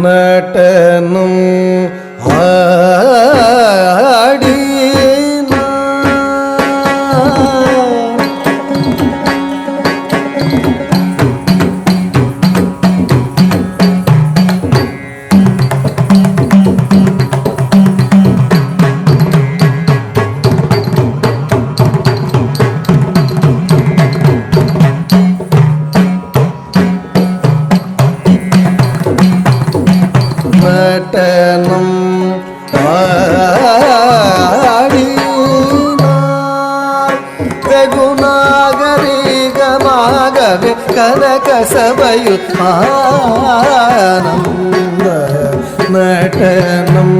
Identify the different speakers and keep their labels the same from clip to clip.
Speaker 1: நட்டனும் நட்டனும் ஆடினார் வெகுநாகரிகமாகவே கனக சபையில் ஆனந்த நட்டனும்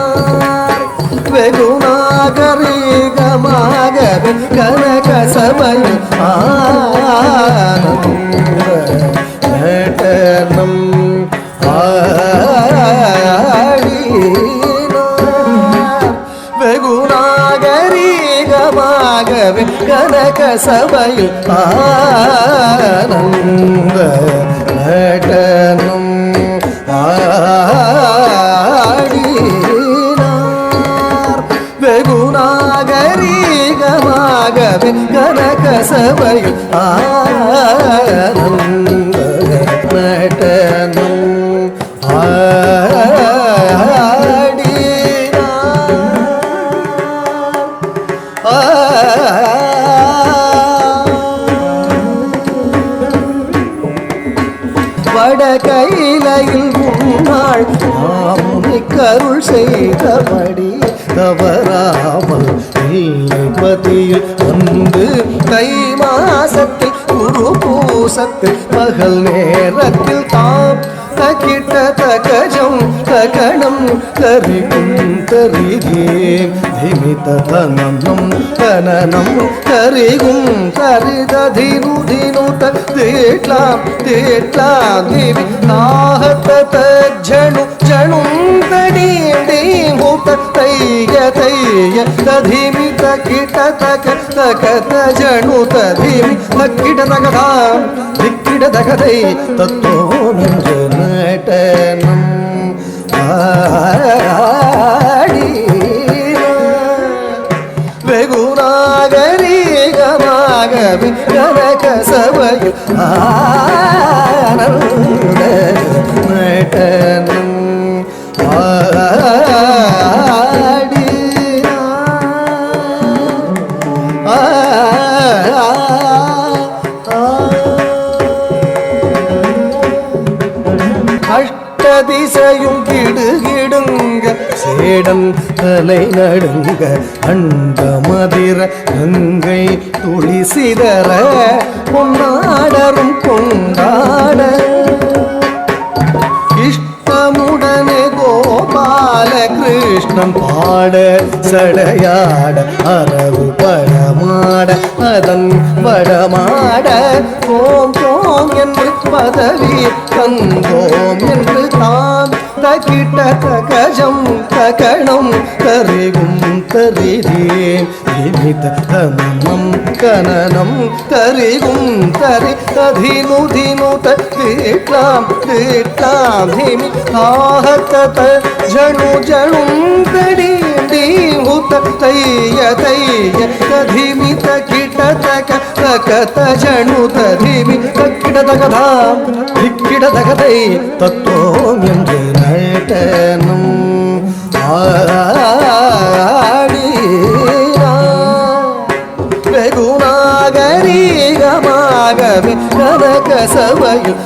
Speaker 1: ஆடினார் வெகுநாகரிகமாகவே கனக சபையில் ஆனந்த நட்டனும் ஆடினார் வெகுநாகரிகமாகவே கனக சபையில் ஆனந்த நட்டனும் ஆடினார் வெகுநாகரிகமாகவே கனக சபையில் ஆனந்த நட்டனும் வட கையிலையில் முன்னாள் கருள் செய்தபடி தவறாமல் பதியில் வந்து தை மாசத்தில் குரு பூசத்தில் பகல் நேரத்தில் தாம் தகிட்ட தகஜம் தகணம் தரிகும் தரிகேம் திமித தனனம் தனனம் தரிகும் தரிததினுதினுத தேட்லாம் தேட்லாம் திவி நாஹத ஜணு ஜணும் தடீடி முத தைய தைய ததிமித கிட தக தக ஜணு ததிமி தக்கிட தகதாம் திக்கிட தகதை தத்தோம் என்று நட்டனும் வெகுநாகரிகமாகவே கனக சபையில் ஆனந்த நட்டனும் அஷ்டதிசையும் கிடுகிடுங்க சேடம் தலை நடுங்க அண்ட மதிர கங்கை துளி சிதற பொன்னாடரும் கொண்டாட இஷ்டமுடனே கோபால கிருஷ்ணன் பாட சடையாட அரவு படமாட அதன் படமாட ஓம் ஓம் என்று பதவி தந்தோம் என்று தாம் தகிட்ட தகஜம் தகணம் தரிகும் தரிதேம் திமித தனனம் கனனம் தரிகும் தரி ததினுதினுத தீட்லாம் தீட்லாம் திமி ஆஹத ஜணு ஜணும் தடீடி முத தைய தைய ததிமித கிட தக தகத ஜணு ததிமி தக்கிட தகதாம் திக்கிட தகதை தத்தோம் என்று நட்டனும் வெகுநாகரிகமாகவே கனக சபையில்